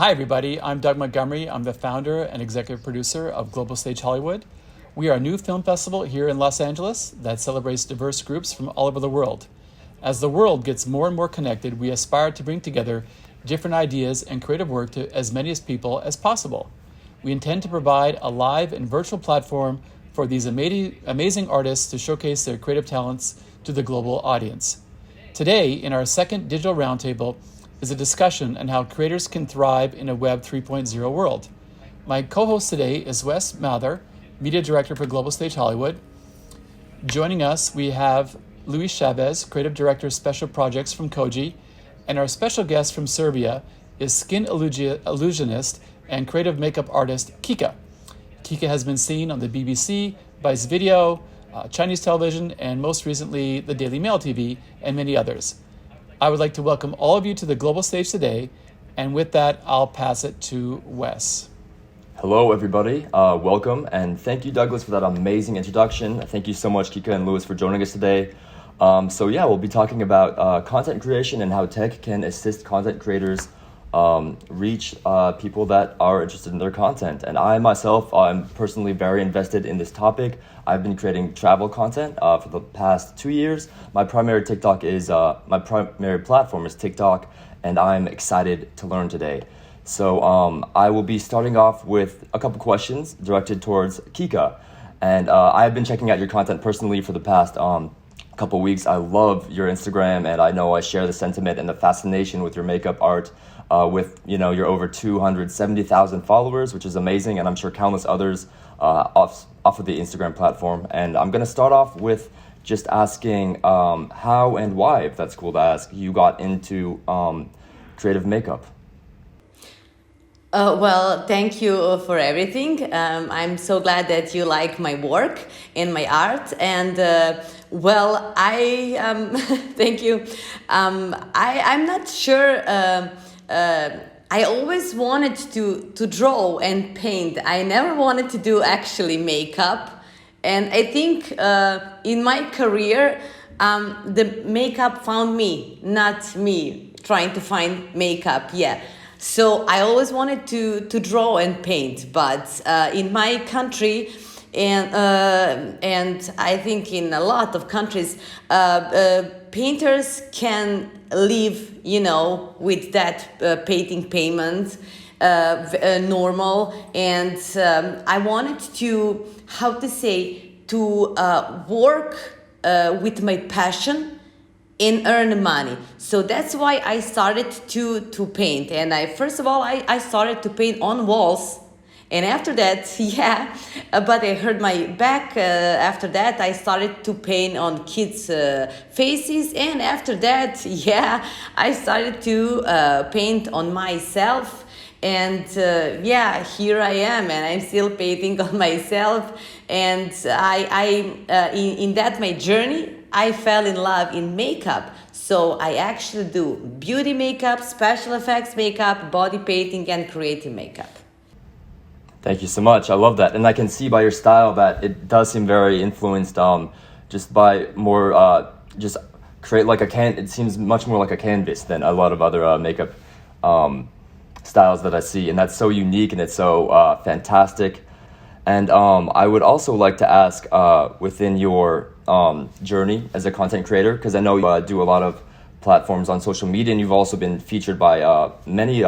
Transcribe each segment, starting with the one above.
Hi, everybody. I'm Doug Montgomery. I'm the founder and executive producer of Global Stage Hollywood. We are a new film festival here in Los Angeles that celebrates diverse groups from all over the world. As the world gets more and more connected, we aspire to bring together different ideas and creative work to as many people as possible. We intend to provide a live and virtual platform for these amazing artists to showcase their creative talents to the global audience. Today, in our second digital roundtable, is a discussion on how creators can thrive in a Web 3.0 world. My co-host today is Wes Mather, Media Director for Global Stage Hollywood. Joining us, we have Luis Chavez, Creative Director of Special Projects from Koji, and our special guest from Serbia is skin illusionist and creative makeup artist Kika. Kika has been seen on the BBC, Vice Video, Chinese television, and most recently the Daily Mail TV, and many others. I would like to welcome all of you to the global stage today, and with that, I'll pass it to Wes. Hello, everybody. Welcome, and thank you, Douglas, for that amazing introduction. Thank you so much, Kika and Luis, for joining us today. We'll be talking about content creation and how tech can assist content creators reach people that are interested in their content. And I myself, I'm personally very invested in this topic. I've been creating travel content for the past 2 years. My primary platform is TikTok, and I'm excited to learn today. So I will be starting off with a couple questions directed towards Kika. And I've been checking out your content personally for the past couple weeks. I love your Instagram, and I know I share the sentiment and the fascination with your makeup art. With your over 270,000 followers, which is amazing, and I'm sure countless others off of the Instagram platform. And I'm going to start off with just asking how and why, if that's cool to ask, you got into creative makeup. Well, thank you for everything. I'm so glad that you like my work and my art. And thank you. I'm not sure. I always wanted to draw and paint. I never wanted to do actually makeup. And I think in my career, the makeup found me, not me trying to find makeup. Yeah. So I always wanted to draw and paint. But in my country, and I think in a lot of countries, painters can live, with that painting payment, normal. And I wanted to, work with my passion and earn money. So that's why I started to paint. And first of all, I started to paint on walls. And after that, but I hurt my back. After that, I started to paint on kids' faces. And after that, I started to paint on myself. And here I am, and I'm still painting on myself. And in that my journey, I fell in love in makeup. So I actually do beauty makeup, special effects makeup, body painting, and creative makeup. Thank you so much. I love that. And I can see by your style that it does seem very influenced just by more, just create like it seems much more like a canvas than a lot of other makeup styles that I see. And that's so unique and it's so fantastic. And I would also like to ask within your journey as a content creator, because I know you do a lot of platforms on social media, and you've also been featured by many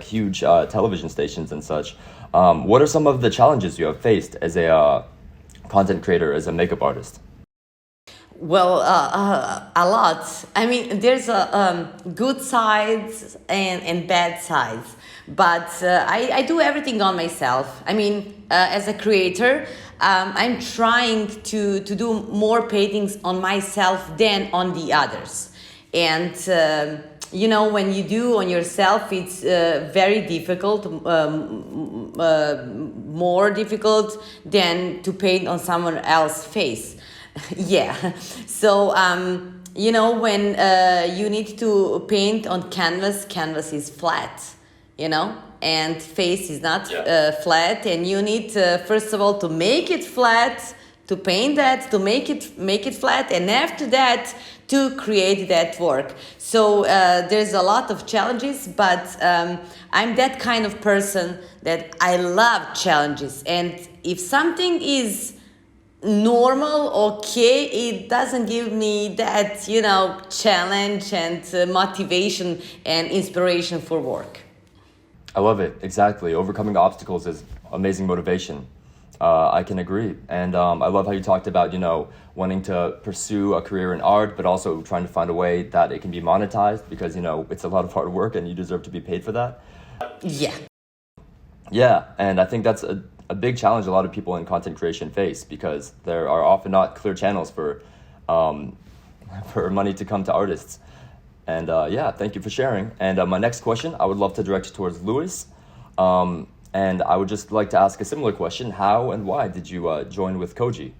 huge television stations and such. What are some of the challenges you have faced as a content creator, as a makeup artist? Well, a lot. I mean, there's good sides and bad sides, but I do everything on myself. I mean, as a creator, I'm trying to do more paintings on myself than on the others. And when you do on yourself, it's very difficult, more difficult than to paint on someone else's face. So when you need to paint on canvas is flat, and face is not flat, and you need first of all to make it flat to paint that, to make it flat, and after that to create that work. So there's a lot of challenges, but I'm that kind of person that I love challenges. And if something is normal, okay, it doesn't give me that, challenge and motivation and inspiration for work. I love it. Exactly. Overcoming obstacles is amazing motivation. I can agree. And I love how you talked about, wanting to pursue a career in art, but also trying to find a way that it can be monetized because, it's a lot of hard work and you deserve to be paid for that. Yeah. Yeah. And I think that's a big challenge a lot of people in content creation face because there are often not clear channels for money to come to artists. And thank you for sharing. And my next question, I would love to direct towards Luis. And I would just like to ask a similar question. How and why did you join with Koji?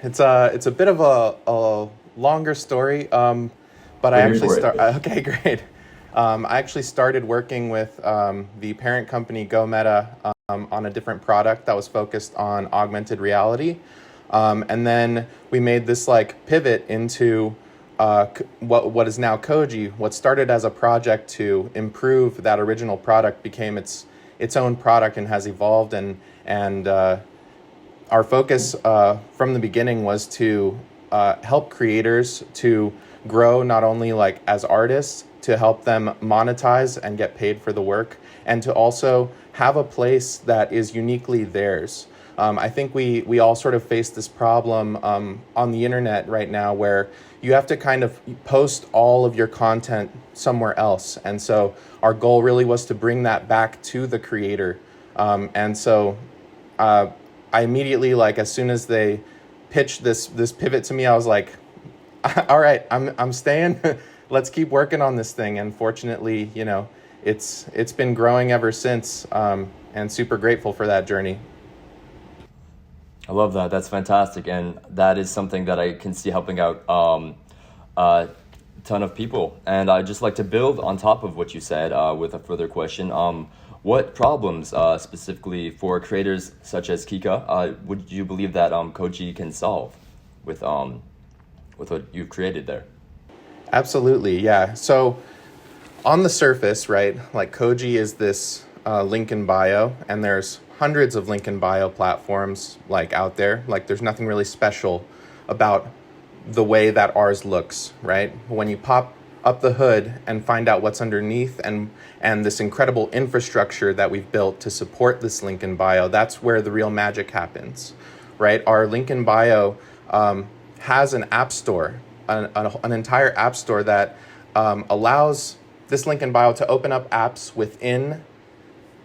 It's a bit of a longer story, but I actually okay, great. I actually started working with the parent company Go Meta on a different product that was focused on augmented reality, and then we made this pivot into what is now Koji. What started as a project to improve that original product became its own product and has evolved, and our focus from the beginning was to help creators to grow not only as artists, to help them monetize and get paid for the work, and to also have a place that is uniquely theirs. I think we all sort of face this problem on the internet right now where you have to kind of post all of your content somewhere else. And so our goal really was to bring that back to the creator. And so I immediately, as soon as they pitched this pivot to me, I was like, all right, I'm staying. Let's keep working on this thing. And fortunately, it's been growing ever since, and super grateful for that journey. I love that. That's fantastic. And that is something that I can see helping out a ton of people. And I'd just like to build on top of what you said with a further question. What problems specifically for creators such as Kika would you believe that Koji can solve with what you've created there? Absolutely, yeah. So on the surface, right, Koji is this link in bio, and there's hundreds of link in bio platforms out there. There's nothing really special about the way that ours looks, right? When you pop up the hood and find out what's underneath and this incredible infrastructure that we've built to support this link in bio, that's where the real magic happens, right? Our link in bio has an app store, an entire app store that allows this link in bio to open up apps within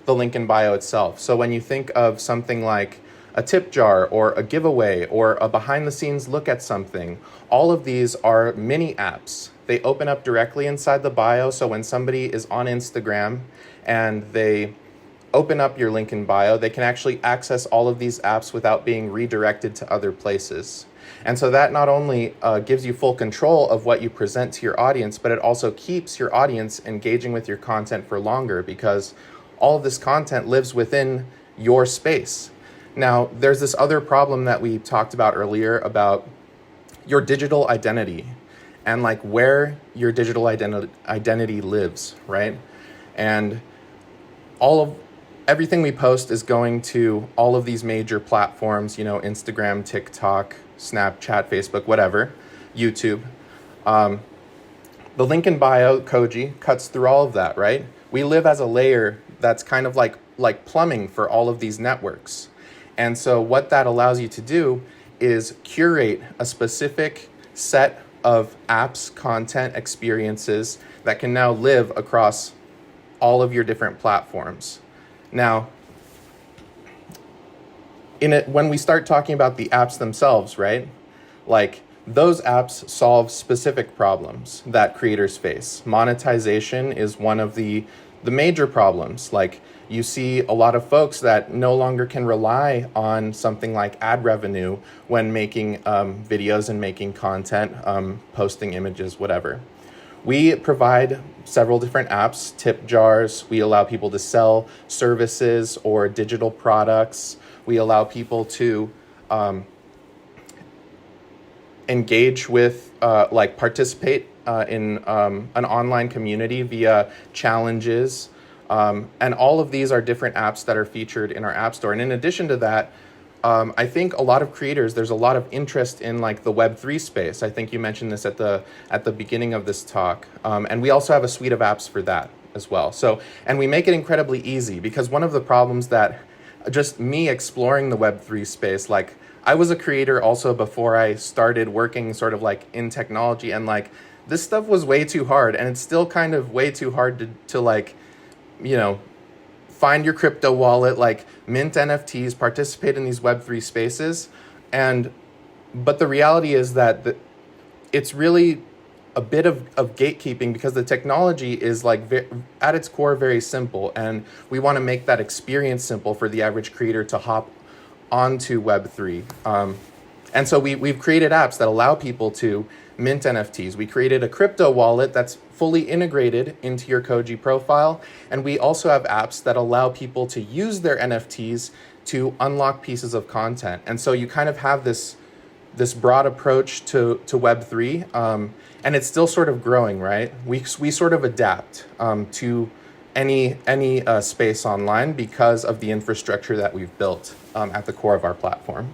the link in bio itself. So when you think of something like a tip jar or a giveaway or a behind the scenes look at something, all of these are mini apps. They open up directly inside the bio. So when somebody is on Instagram and they open up your link in bio, they can actually access all of these apps without being redirected to other places. And so that not only gives you full control of what you present to your audience, but it also keeps your audience engaging with your content for longer because all of this content lives within your space. Now, there's this other problem that we talked about earlier about your digital identity and where your digital identity lives, right? And everything we post is going to all of these major platforms, Instagram, TikTok, Snapchat, Facebook, whatever, YouTube. The link in bio, Koji, cuts through all of that, right? We live as a layer that's kind of like plumbing for all of these networks. And so what that allows you to do is curate a specific set of apps, content, experiences that can now live across all of your different platforms. Now, when we start talking about the apps themselves, right? Those apps solve specific problems that creators face. Monetization is one of the major problems. You see a lot of folks that no longer can rely on something like ad revenue when making videos and making content, posting images, whatever. We provide several different apps, tip jars. We allow people to sell services or digital products. We allow people to engage with, participate in an online community via challenges. And all of these are different apps that are featured in our app store. And in addition to that, I think a lot of creators, there's a lot of interest in like the Web3 space. I think you mentioned this at the beginning of this talk. And we also have a suite of apps for that as well. So, and we make it incredibly easy, because one of the problems that just me exploring the Web3 space, like I was a creator also before I started working sort of like in technology, and like this stuff was way too hard, and it's still kind of way too hard to like, you know, find your crypto wallet, like mint NFTs, participate in these Web3 spaces. But the reality is that it's really a bit of gatekeeping, because the technology is like at its core very simple, and we want to make that experience simple for the average creator to hop onto Web3. And so we've created apps that allow people to mint NFTs. We created a crypto wallet that's fully integrated into your Koji profile. And we also have apps that allow people to use their NFTs to unlock pieces of content. And so you kind of have this broad approach to Web3. And it's still sort of growing, right? We sort of adapt to any space online because of the infrastructure that we've built at the core of our platform.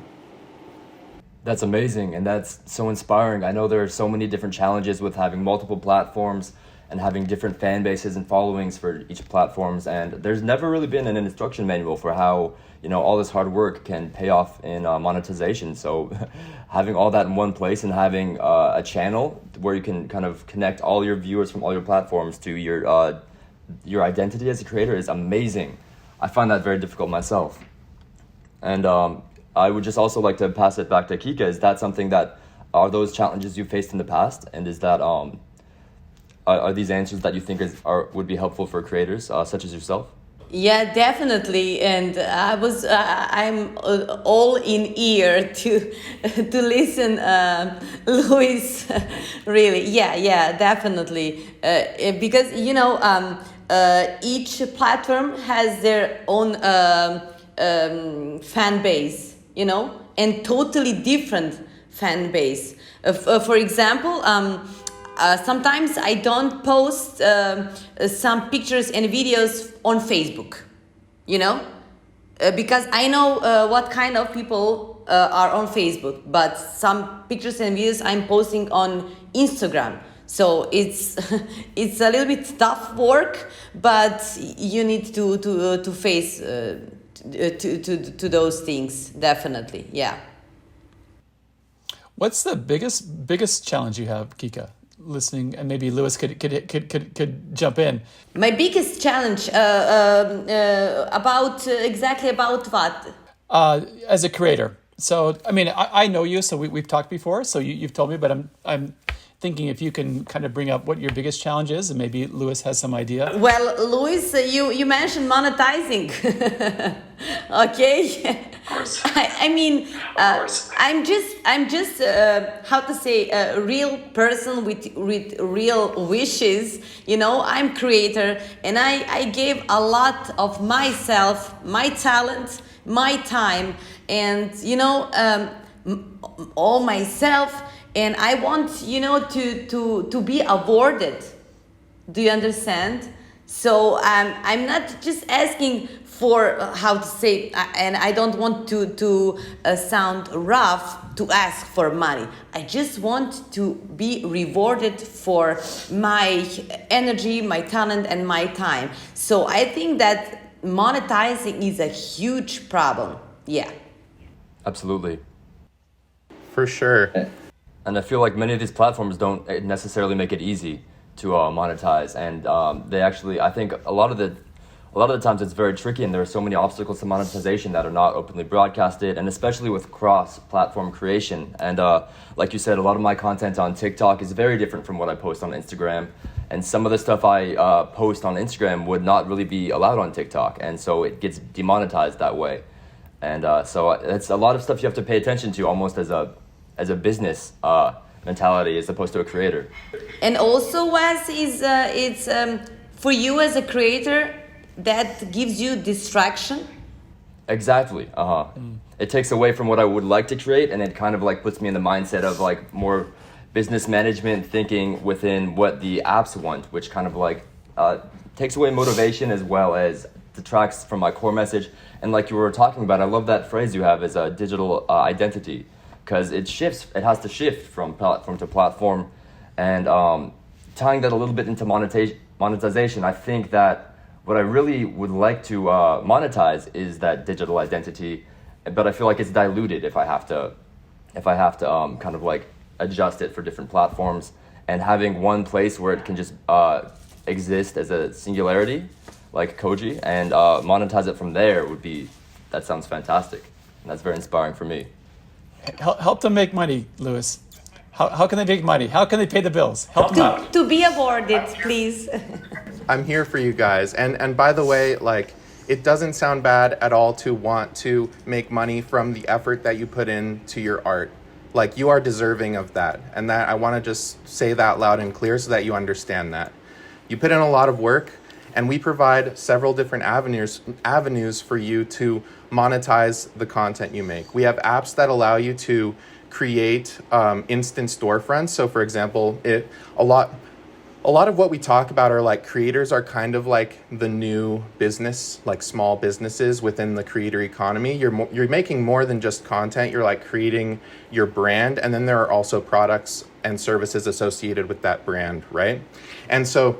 That's amazing, and that's so inspiring. I know there are so many different challenges with having multiple platforms and having different fan bases and followings for each platforms, and there's never really been an instruction manual for how, you know, all this hard work can pay off in monetization. So having all that in one place and having a channel where you can kind of connect all your viewers from all your platforms to your identity as a creator is amazing. I find that very difficult myself. And I would just also like to pass it back to Kika. Is that something are those challenges you faced in the past? And is that, are these answers that you think would be helpful for creators such as yourself? Yeah, definitely. And I'm all in ear to listen, Luis, really. Yeah, definitely. Because, you know, each platform has their own fan base, you know, and totally different fan base. For example, sometimes I don't post some pictures and videos on Facebook, you know, because I know what kind of people are on Facebook, but some pictures and videos I'm posting on Instagram. So it's a little bit tough work, but you need to face to those things, definitely. Yeah. What's the biggest challenge you have, Kika? Listening, and maybe Luis could jump in. My biggest challenge exactly about what? As a creator. So I mean, I know you, so we've talked before. So you've told me, but I'm thinking if you can kind of bring up what your biggest challenge is, and maybe Luis has some idea. Well, Luis, you mentioned monetizing. Okay. Of course. I mean, I'm just how to say, a real person with real wishes. You know, I'm creator, and I gave a lot of myself, my talent, my time, and you know, all myself. And I want, you know, to be awarded. Do you understand? So I'm not just asking for how to say, and I don't want to sound rough to ask for money. I just want to be rewarded for my energy, my talent, and my time. So I think that monetizing is a huge problem. Yeah. Absolutely. For sure. And I feel like many of these platforms don't necessarily make it easy to monetize, and they actually, I think a lot of the times it's very tricky, and there are so many obstacles to monetization that are not openly broadcasted, and especially with cross-platform creation. And like you said, a lot of my content on TikTok is very different from what I post on Instagram, and some of the stuff I post on Instagram would not really be allowed on TikTok, and so it gets demonetized that way. And so it's a lot of stuff you have to pay attention to, almost as a business, mentality as opposed to a creator. And also, Wes, is it's for you as a creator that gives you distraction. Exactly. It takes away from what I would like to create, and it kind of like puts me in the mindset of like more business management thinking within what the apps want, which kind of like takes away motivation as well as detracts from my core message. And like you were talking about, I love that phrase you have as a digital identity, because it has to shift from platform to platform. And tying that a little bit into monetization, I think that what I really would like to monetize is that digital identity, but I feel like it's diluted if I have to kind of like adjust it for different platforms, and having one place where it can just exist as a singularity, like Koji, and monetize it from there that sounds fantastic, and that's very inspiring for me. Help them make money, Luis. How can they make money? How can they pay the bills? Help them out. To be awarded, please. I'm here for you guys. And by the way, like, it doesn't sound bad at all to want to make money from the effort that you put into your art. Like, you are deserving of that. And that I want to just say that loud and clear so that you understand that. You put in a lot of work, and we provide several different avenues for you to monetize the content you make. We have apps that allow you to create instant storefronts. So for example, a lot of what we talk about are like creators are kind of like the new business, like small businesses within the creator economy. You're making more than just content. You're like creating your brand, and then there are also products and services associated with that brand, right? And so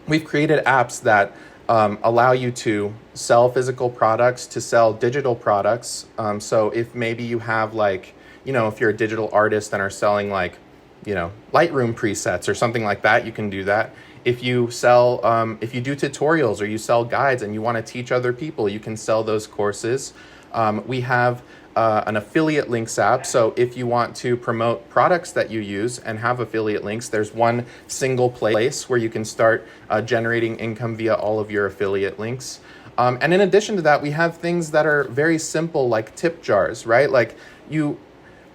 we've created apps that allow you to sell physical products, to sell digital products. So if maybe you have like, if you're a digital artist and are selling like, Lightroom presets or something like that, you can do that. If you sell, if you do tutorials or you sell guides and you want to teach other people, you can sell those courses. We have an affiliate links app. So if you want to promote products that you use and have affiliate links, there's one single place where you can start generating income via all of your affiliate links. And in addition to that, we have things that are very simple, like tip jars, right? Like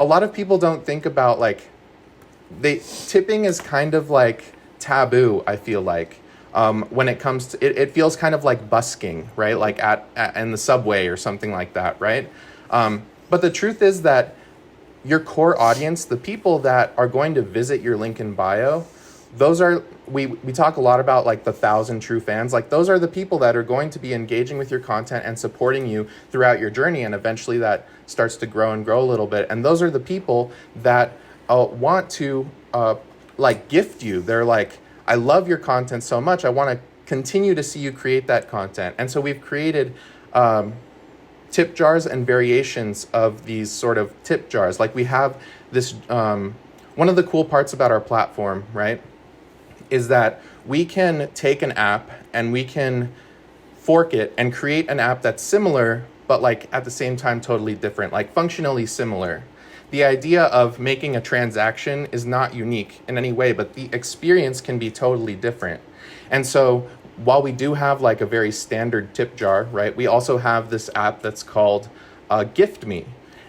a lot of people don't think about like, tipping is kind of like taboo, I feel like. When it comes to it feels kind of like busking, right? Like in the subway or something like that, right? But the truth is that your core audience, the people that are going to visit your link in bio, those are, we talk a lot about like the 1,000 true fans. Like those are the people that are going to be engaging with your content and supporting you throughout your journey. And eventually that starts to grow and grow a little bit. And those are the people that want to like gift you. They're like, I love your content so much. I want to continue to see you create that content. And so we've created tip jars and variations of these sort of tip jars. Like we have this, one of the cool parts about our platform, right, is that we can take an app and we can fork it and create an app that's similar, but like at the same time totally different, like functionally similar. The idea of making a transaction is not unique in any way, but the experience can be totally different. And so while we do have like a very standard tip jar, right, we also have this app that's called Gift Me.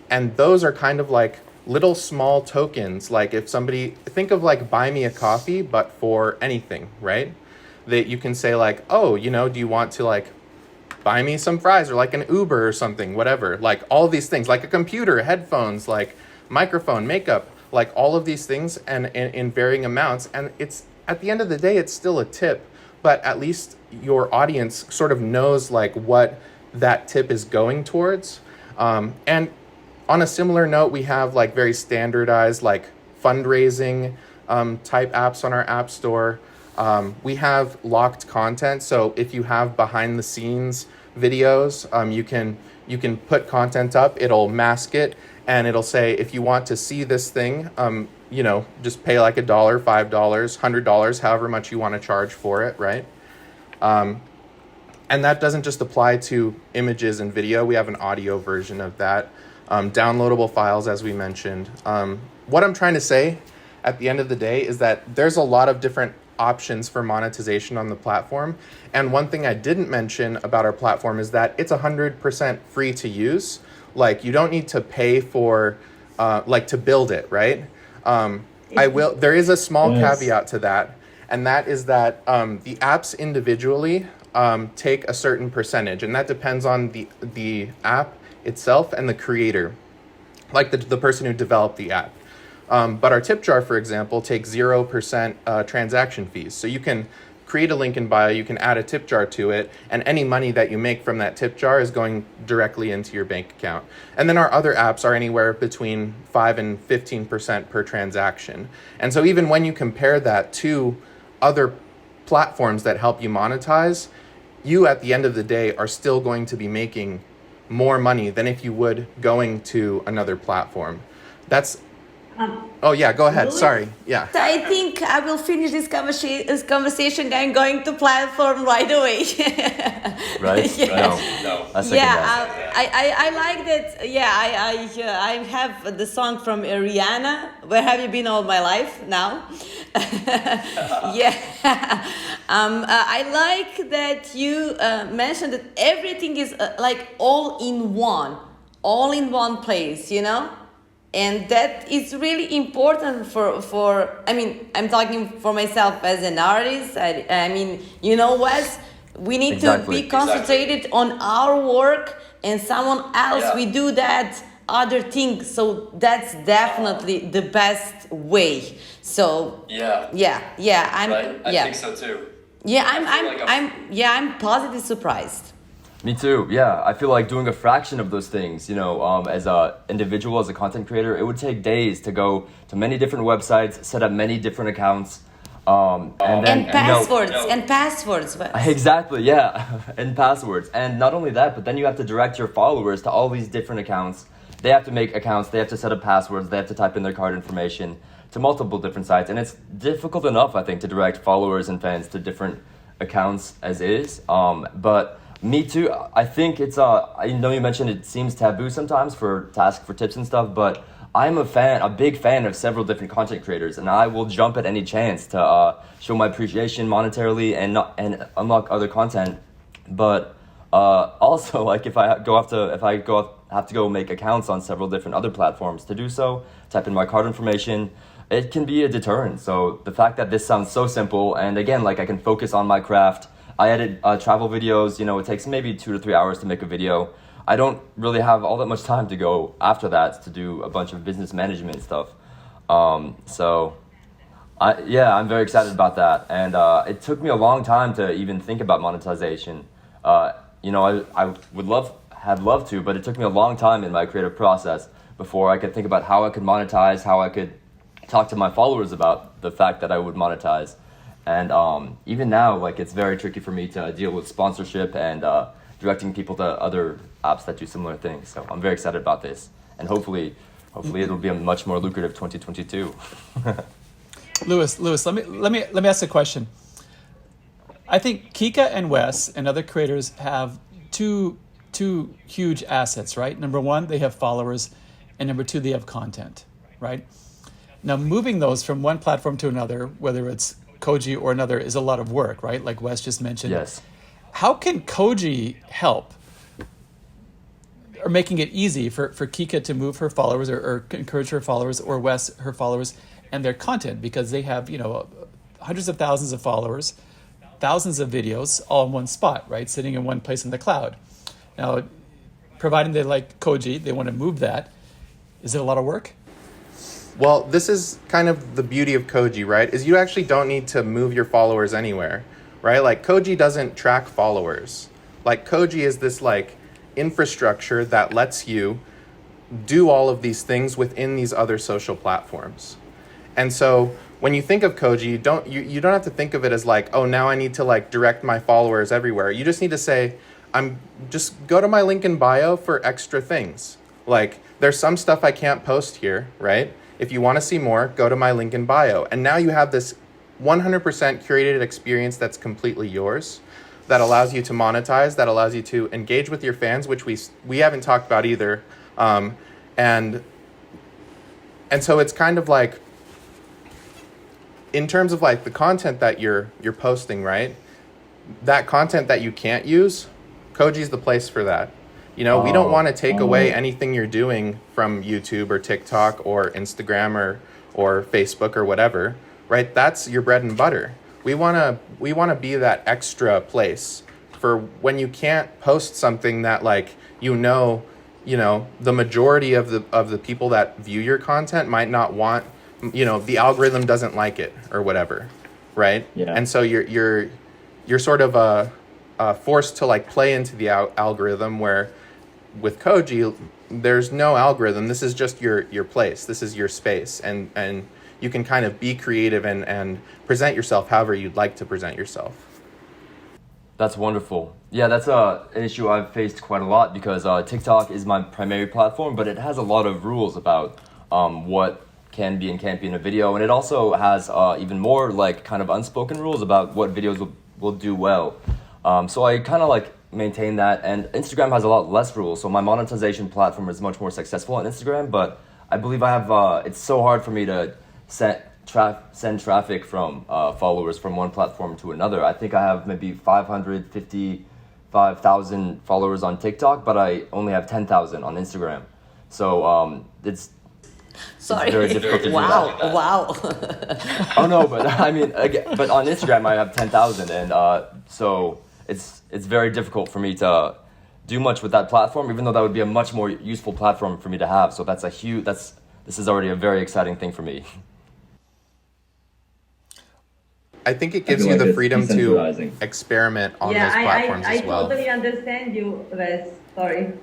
And those are kind of like little small tokens. Like if somebody, think of like buy me a coffee, but for anything, right? That you can say like, oh, do you want to like buy me some fries or like an Uber or something, whatever. Like all of these things, like a computer, headphones, like microphone, makeup, like all of these things and in varying amounts. And it's, at the end of the day, it's still a tip, but at least your audience sort of knows like what that tip is going towards. And on a similar note, we have like very standardized like fundraising type apps on our app store. We have locked content. So if you have behind the scenes videos, you can put content up, it'll mask it, and it'll say, if you want to see this thing, just pay like $1, $5, $100, however much you want to charge for it, right? And that doesn't just apply to images and video. We have an audio version of that. Downloadable files, as we mentioned. What I'm trying to say at the end of the day is that there's a lot of different options for monetization on the platform. And one thing I didn't mention about our platform is that it's 100% free to use. Like you don't need to pay for, to build it, right? I will. There is a small Yes. caveat to that, and that is that the apps individually take a certain percentage, and that depends on the app itself and the creator, like the person who developed the app. But our tip jar, for example, takes 0% transaction fees. So you can create a link in bio, you can add a tip jar to it, and any money that you make from that tip jar is going directly into your bank account. And then our other apps are anywhere between 5 and 15% per transaction. And so even when you compare that to other platforms that help you monetize, you at the end of the day are still going to be making more money than if you would going to another platform. That's Oh yeah, go ahead. Louis? Sorry. Yeah. I think I will finish this conversation and going to platform right away. Right? Yes. No. I second Yeah, that. I like that. Yeah, I have the song from Rihanna. Where have you been all my life? Now, yeah. I like that you mentioned that everything is like all in one place. You know. And that is really important for I mean, I'm talking for myself as an artist. I mean, you know, Wes, we need to be concentrated on our work, and someone else we do that other thing. So that's definitely the best way. So Yeah. I'm Right? I think so too. Yeah, I feel like I'm positively surprised. Me too. Yeah, I feel like doing a fraction of those things, as a individual, as a content creator, it would take days to go to many different websites, set up many different accounts, and then And passwords. Exactly, yeah, and passwords. And not only that, but then you have to direct your followers to all these different accounts. They have to make accounts, they have to set up passwords, they have to type in their card information to multiple different sites. And it's difficult enough, I think, to direct followers and fans to different accounts as is. But me too. I think it's I know you mentioned it seems taboo sometimes to ask for tips and stuff, but I'm a big fan of several different content creators, and I will jump at any chance to show my appreciation monetarily and unlock other content. But also, like if I have to go make accounts on several different other platforms to do so, type in my card information, it can be a deterrent. So the fact that this sounds so simple, and again, like I can focus on my craft. I edit travel videos, it takes maybe 2 to 3 hours to make a video. I don't really have all that much time to go after that to do a bunch of business management stuff. I'm very excited about that. And it took me a long time to even think about monetization. I had loved to, but it took me a long time in my creative process before I could think about how I could monetize, how I could talk to my followers about the fact that I would monetize. And even now, like it's very tricky for me to deal with sponsorship and directing people to other apps that do similar things. So I'm very excited about this, and hopefully it'll be a much more lucrative 2022. Luis, let me ask a question. I think Kika and Wes and other creators have two huge assets, right? Number one, they have followers, and number two, they have content, right? Now, moving those from one platform to another, whether it's Koji or another, is a lot of work, right? Like Wes just mentioned. Yes. How can Koji help, or making it easy for Kika to move her followers or encourage her followers, or Wes her followers and their content, because they have hundreds of thousands of followers, thousands of videos all in one spot, right, sitting in one place in the cloud. Now, providing they like Koji, they want to move that. Is it a lot of work? Well, this is kind of the beauty of Koji, right? Is you actually don't need to move your followers anywhere, right? Like Koji doesn't track followers. Like Koji is this like infrastructure that lets you do all of these things within these other social platforms. And so when you think of Koji, you don't have to think of it as like, oh, now I need to like direct my followers everywhere. You just need to say, just go to my link in bio for extra things. Like there's some stuff I can't post here, right? If you want to see more, go to my link in bio. And now you have this 100% curated experience that's completely yours, that allows you to monetize, that allows you to engage with your fans, which we haven't talked about either. And so it's kind of like, in terms of like the content that you're posting, right? That content that you can't use, Koji's the place for that. We don't want to take away anything you're doing from YouTube or TikTok or Instagram or Facebook or whatever, right? That's your bread and butter. We wanna be that extra place for when you can't post something that like the majority of the people that view your content might not want, the algorithm doesn't like it or whatever, right? Yeah. And so you're sort of forced to like play into the algorithm, where with Koji there's no algorithm. This is just your place. This is your space, and you can kind of be creative and present yourself however you'd like to present yourself. That's wonderful. Yeah, that's an issue I've faced quite a lot because TikTok is my primary platform, but it has a lot of rules about what can be and can't be in a video, and it also has even more like kind of unspoken rules about what videos will do well. So I kind of like maintain that, and Instagram has a lot less rules, so my monetization platform is much more successful on Instagram, but I believe I have, it's so hard for me to send traffic from followers from one platform to another. I think I have maybe 555,000 followers on TikTok, but I only have 10,000 on Instagram. So it's very difficult to do that. Wow. Oh no, but I mean, again, but on Instagram I have 10,000, and so it's very difficult for me to do much with that platform, even though that would be a much more useful platform for me to have. So this is already a very exciting thing for me. I think it gives you the freedom to experiment on those platforms as well. I totally understand you, Wes. Sorry.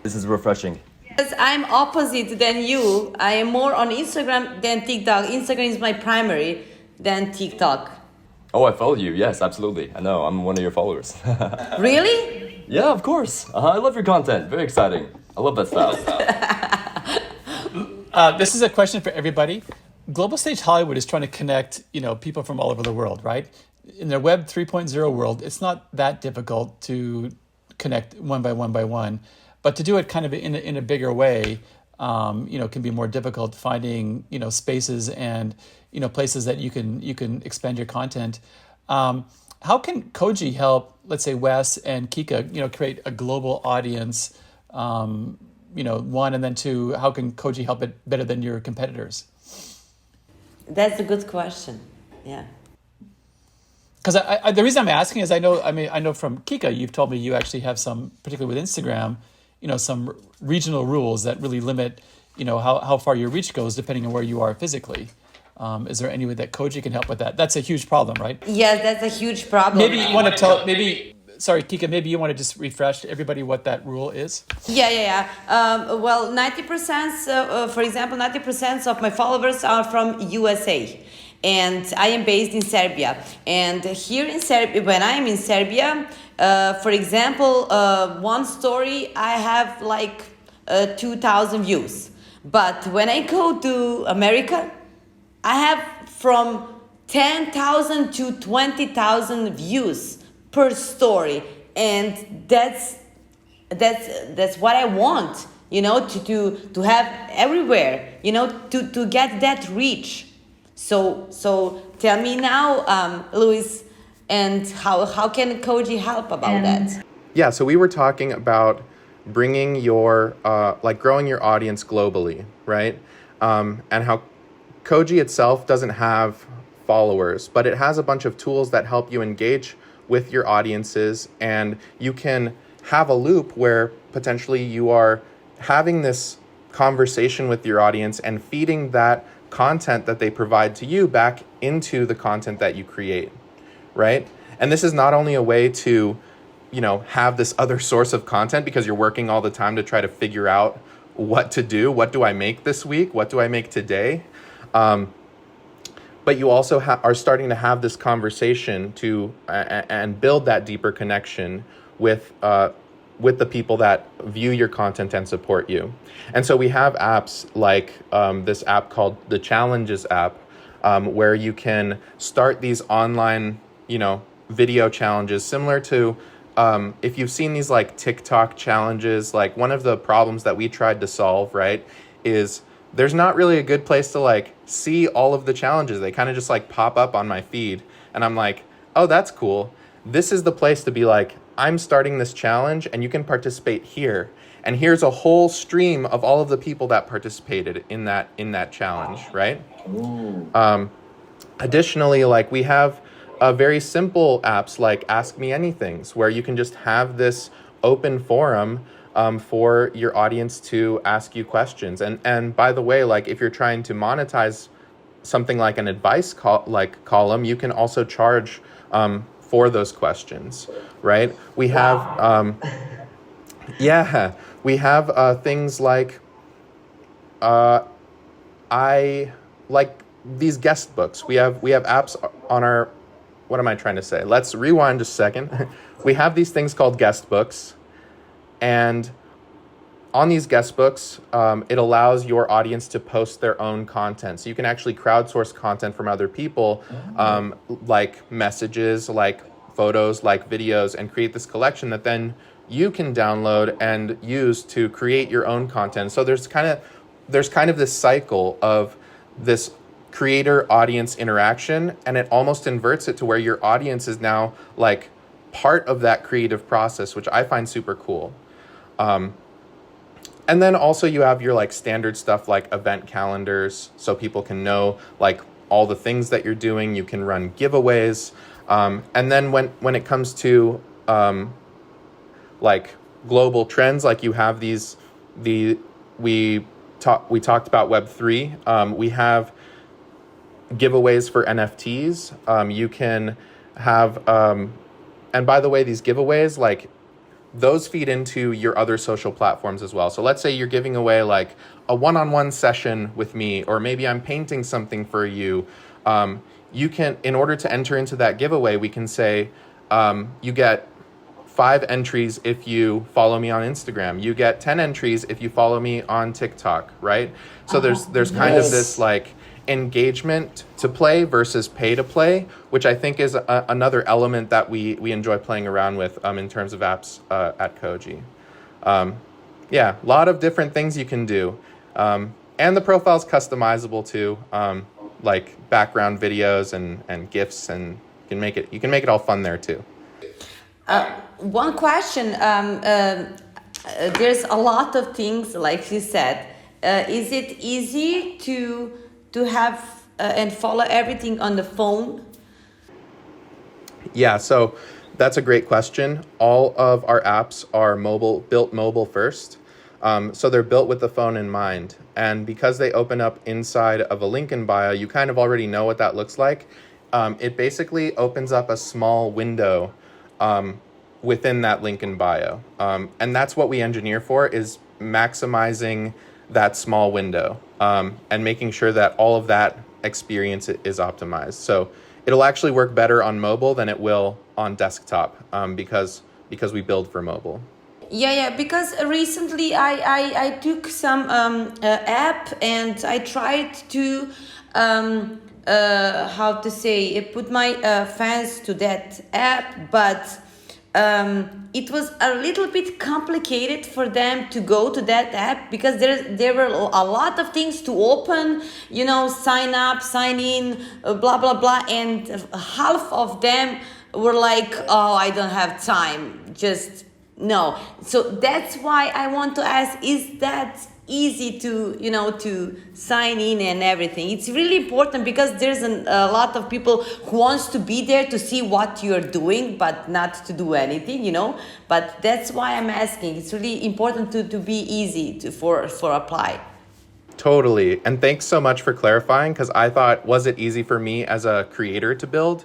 This is refreshing. Because I'm opposite than you. I am more on Instagram than TikTok. Instagram is my primary than TikTok. Oh, I follow you. Yes, absolutely. I know. I'm one of your followers. Really? Yeah, of course. I love your content. Very exciting. I love that style. This is a question for everybody. Global Stage Hollywood is trying to connect, people from all over the world, right? In the Web 3.0 world, it's not that difficult to connect one by one, but to do it kind of in a bigger way, can be more difficult. Finding, spaces and places that you can expend your content. How can Koji help, let's say Wes and Kika, create a global audience? One, and then two, how can Koji help it better than your competitors? That's a good question. Yeah. Because the reason I'm asking is I know from Kika, you've told me you actually have some, particularly with Instagram, some regional rules that really limit, how far your reach goes depending on where you are physically. Is there any way that Koji can help with that? That's a huge problem, right? Yes, that's a huge problem. Maybe you want to sorry, Kika, maybe you want to just refresh everybody what that rule is? Yeah. Well, 90%, for example, 90% of my followers are from USA. And I am based in Serbia. And here in Serbia, when I am in Serbia, for example, one story, I have like 2,000 views. But when I go to America, I have from 10,000 to 20,000 views per story, and that's what I want, to have everywhere, to get that reach. So tell me now, Luis, and how can Koji help about that? Yeah, so we were talking about bringing your growing your audience globally, right? And how Koji itself doesn't have followers, but it has a bunch of tools that help you engage with your audiences, and you can have a loop where potentially you are having this conversation with your audience and feeding that content that they provide to you back into the content that you create, right? And this is not only a way to, have this other source of content because you're working all the time to try to figure out what to do. What do I make this week? What do I make today? But you also are starting to have this conversation and build that deeper connection with the people that view your content and support you. And so we have apps like this app called the Challenges app, where you can start these online, video challenges similar to if you've seen these like TikTok challenges. Like one of the problems that we tried to solve, right, is there's not really a good place to like see all of the challenges. They kind of just like pop up on my feed, and I'm like, oh, that's cool. This is the place to be like, I'm starting this challenge and you can participate here. And here's a whole stream of all of the people that participated in that challenge, right? Additionally, like we have very simple apps like Ask Me Anythings, where you can just have this open forum for your audience to ask you questions. And by the way, like if you're trying to monetize something like an advice column, you can also charge for those questions, right? We have, we have things like, I like these guest books. We have apps on our, what am I trying to say? Let's rewind just a second. We have these things called guest books, and on these guest books, it allows your audience to post their own content. So you can actually crowdsource content from other people, like messages, like photos, like videos, and create this collection that then you can download and use to create your own content. So there's kind of this cycle of this creator audience interaction, and it almost inverts it to where your audience is now like part of that creative process, which I find super cool. And then also you have your like standard stuff like event calendars, so people can know like all the things that you're doing. You can run giveaways. And then when it comes to like global trends, like you have we talked about Web3. We have giveaways for NFTs. You can have, and by the way, these giveaways, like those feed into your other social platforms as well. So let's say you're giving away like a one-on-one session with me, or maybe I'm painting something for you. You can, in order to enter into that giveaway, we can say, you get 5 entries if you follow me on Instagram. You get 10 entries if you follow me on TikTok, right? So there's kind of this like engagement to play versus pay to play, which I think is another element that we enjoy playing around with in terms of apps at Koji. A lot of different things you can do. And the profile's customizable too, like background videos and GIFs, and you can make it all fun there too. One question, there's a lot of things, like you said. Is it easy to have and follow everything on the phone? Yeah, so that's a great question. All of our apps are built mobile first. So they're built with the phone in mind. And because they open up inside of a link in bio, you kind of already know what that looks like. It basically opens up a small window within that link in bio. And that's what we engineer for, is maximizing that small window and making sure that all of that experience is optimized. So it'll actually work better on mobile than it will on desktop because we build for mobile. Yeah, because recently I took some app and I tried to put my fans to that app, but it was a little bit complicated for them to go to that app because there were a lot of things to open, sign up, sign in, blah, blah, blah. And half of them were like, oh, I don't have time. Just no. So that's why I want to ask, is that easy to sign in and everything? It's really important because there's a lot of people who wants to be there to see what you're doing but not to do anything, but that's why I'm asking. It's really important to be easy for apply. Totally. And thanks so much for clarifying, because I thought, was it easy for me as a creator to build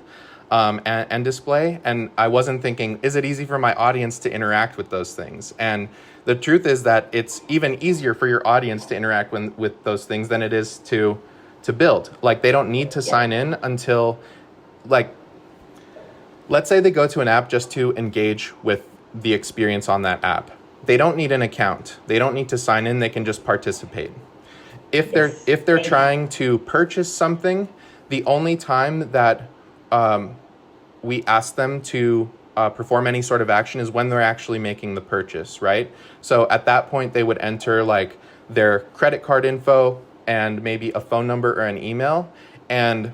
and display? And I wasn't thinking, is it easy for my audience to interact with those things? And the truth is that it's even easier for your audience to interact with those things than it is to build. Like, they don't need to sign in until, like, let's say they go to an app just to engage with the experience on that app. They don't need an account. They don't need to sign in. They can just participate. If they're trying to purchase something, the only time that we ask them to perform any sort of action is when they're actually making the purchase, right? So at that point, they would enter like their credit card info and maybe a phone number or an email, and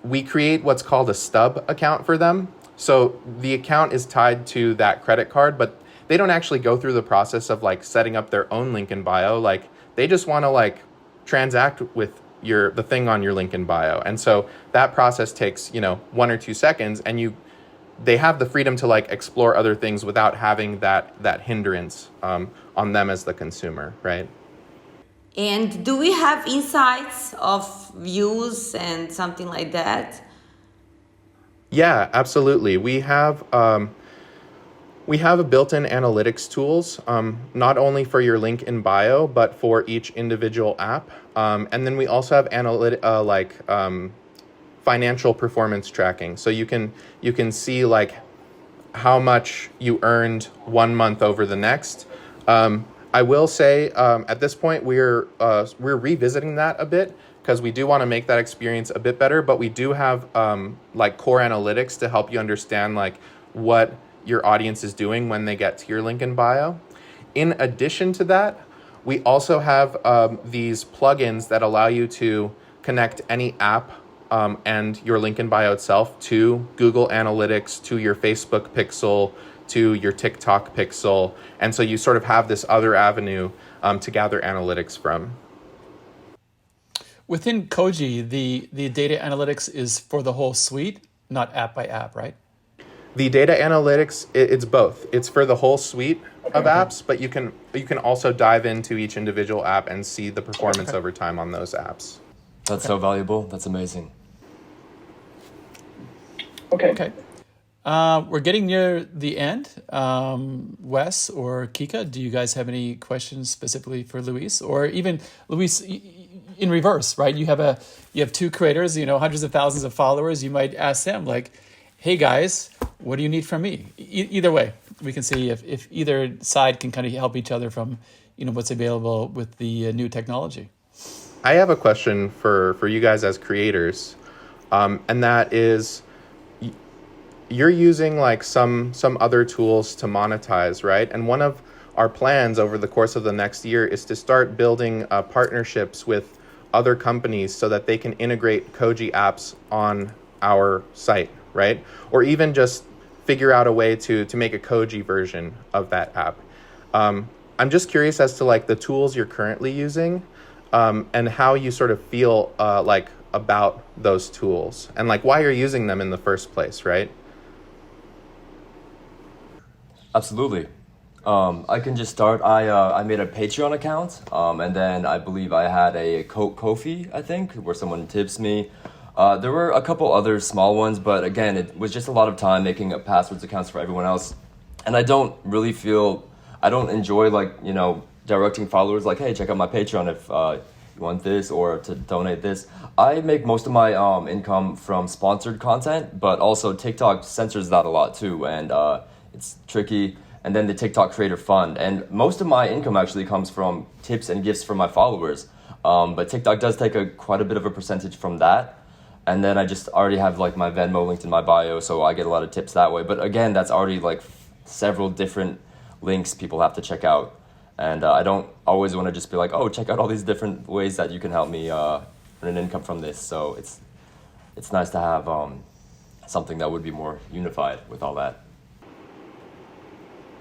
we create what's called a stub account for them. So the account is tied to that credit card, but they don't actually go through the process of like setting up their own link in bio. Like, they just want to like transact with the thing on your link in bio. And so that process takes, 1 or 2 seconds, and they have the freedom to like explore other things without having that hindrance on them as the consumer, right? And do we have insights of views and something like that? Yeah, absolutely. We have a built-in analytics tools, not only for your link in bio, but for each individual app. And then we also have financial performance tracking. So you can see like how much you earned 1 month over the next. I will say at this point we're revisiting that a bit because we do want to make that experience a bit better. But we do have like core analytics to help you understand like what your audience is doing when they get to your link in bio. In addition to that, we also have these plugins that allow you to connect any app and your link in bio itself to Google Analytics, to your Facebook pixel, to your TikTok pixel. And so you sort of have this other avenue to gather analytics from. Within Koji, the data analytics is for the whole suite, not app by app, right? The data analytics, it's both. It's for the whole suite of apps, but you can also dive into each individual app and see the performance over time on those apps. That's so valuable. That's amazing. Okay. We're getting near the end. Wes or Kika, do you guys have any questions specifically for Luis? Or even Luis, in reverse, right? You have two creators, hundreds of thousands of followers. You might ask them like, hey guys, what do you need from me? Either way, we can see if either side can kind of help each other from, what's available with the new technology. I have a question for you guys as creators, and that is, you're using like some other tools to monetize, right? And one of our plans over the course of the next year is to start building partnerships with other companies so that they can integrate Koji apps on our site, right? Or even just figure out a way to make a Koji version of that app. I'm just curious as to like the tools you're currently using and how you sort of feel like about those tools and like why you're using them in the first place, right? Absolutely. I can just start. I made a Patreon account, and then I believe I had a Ko-fi, I think, where someone tips me. There were a couple other small ones, but again, it was just a lot of time making passwords accounts for everyone else. And I don't enjoy like, directing followers like, hey, check out my Patreon if you want this or to donate this. I make most of my income from sponsored content, but also TikTok censors that a lot too, and it's tricky. And then the TikTok Creator Fund. And most of my income actually comes from tips and gifts from my followers. But TikTok does take quite a bit of a percentage from that. And then I just already have like my Venmo linked in my bio, so I get a lot of tips that way. But again, that's already like several different links people have to check out. And I don't always want to just be like, oh, check out all these different ways that you can help me earn an income from this. So it's nice to have something that would be more unified with all that.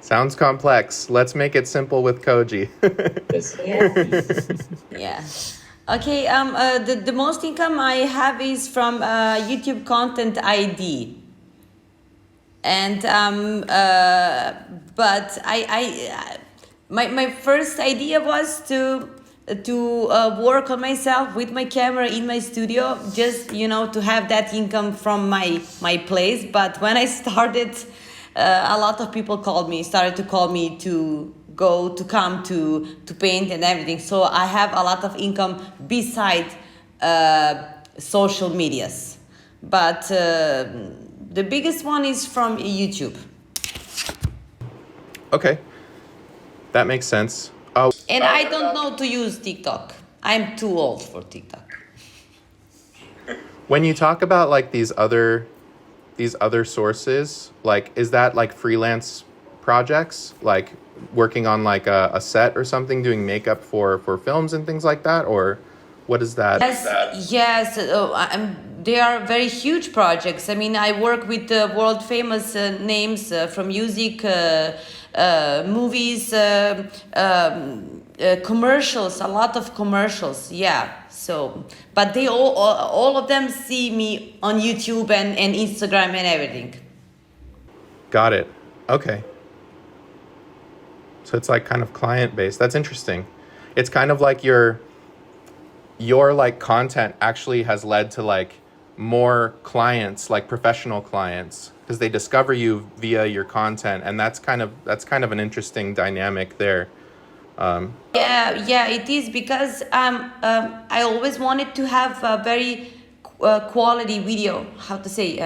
Sounds complex. Let's make it simple with Koji. Yeah. Okay. The most income I have is from YouTube content ID, and but my first idea was to work on myself with my camera in my studio, just to have that income from my place. But when I started, a lot of people started to call me to come to paint and everything. So I have a lot of income beside social medias. But the biggest one is from YouTube. Okay, that makes sense. And I don't know to use TikTok. I'm too old for TikTok. When you talk about like these other sources, like is that like freelance projects, like working on like a set or something, doing makeup for films and things like that, or what is that? Yes. They are very huge projects. I mean, I work with world famous names from music, movies, commercials, a lot of commercials. Yeah. So, but they all of them see me on YouTube and Instagram and everything. Got it. Okay. So it's like kind of client based. That's interesting. It's kind of like your like content actually has led to like more clients, like professional clients, because they discover you via your content, and that's kind of an interesting dynamic there. Yeah, it is because I always wanted to have a very quality video. How to say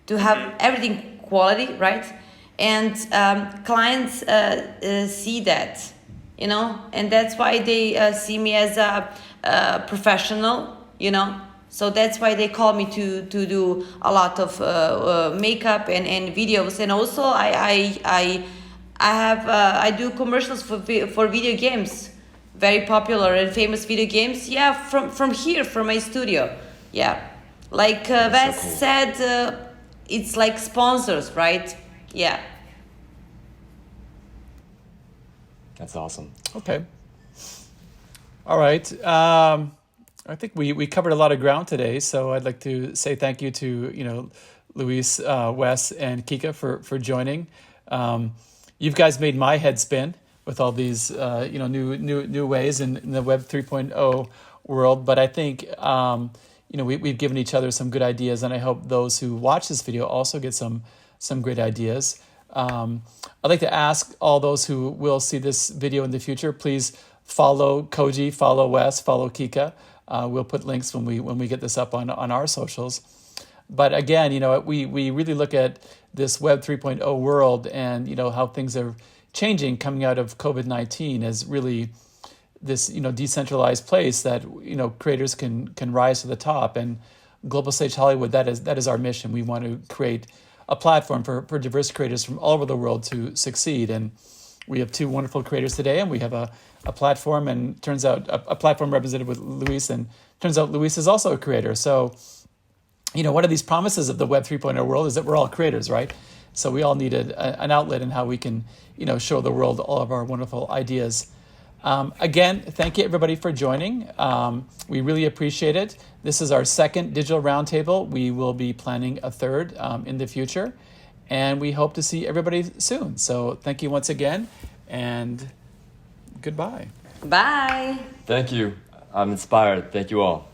to have everything quality, right? And clients see that, you know, and that's why they see me as a professional, you know. So that's why they call me to do a lot of makeup and videos, and also I do commercials for video games, very popular and famous video games. Yeah, from here, from my studio. Yeah, like Wes cool. said, it's like sponsors, right? Yeah. That's awesome. Okay. All right. I think we covered a lot of ground today, so I'd like to say thank you to Luis, Wes, and Kika for joining. You guys made my head spin with all these new ways in the Web 3.0 world, but I think we've given each other some good ideas, and I hope those who watch this video also get some great ideas. I'd like to ask all those who will see this video in the future, please follow Koji, follow Wes, follow Kika. We'll put links when we get this up on our socials. But again, we really look at this Web 3.0 world and how things are changing coming out of COVID-19 as really this decentralized place that creators can rise to the top. And Global Stage Hollywood, that is our mission. We want to create a platform for diverse creators from all over the world to succeed. And we have two wonderful creators today, and we have a platform, and turns out a platform represented with Luis, and turns out Luis is also a creator. So, one of these promises of the Web 3.0 world is that we're all creators, right? So we all need an outlet in how we can, show the world all of our wonderful ideas. Again, thank you everybody for joining. We really appreciate it. This is our second digital roundtable. We will be planning a third in the future, and we hope to see everybody soon. So thank you once again, and goodbye. Bye. Thank you. I'm inspired. Thank you all.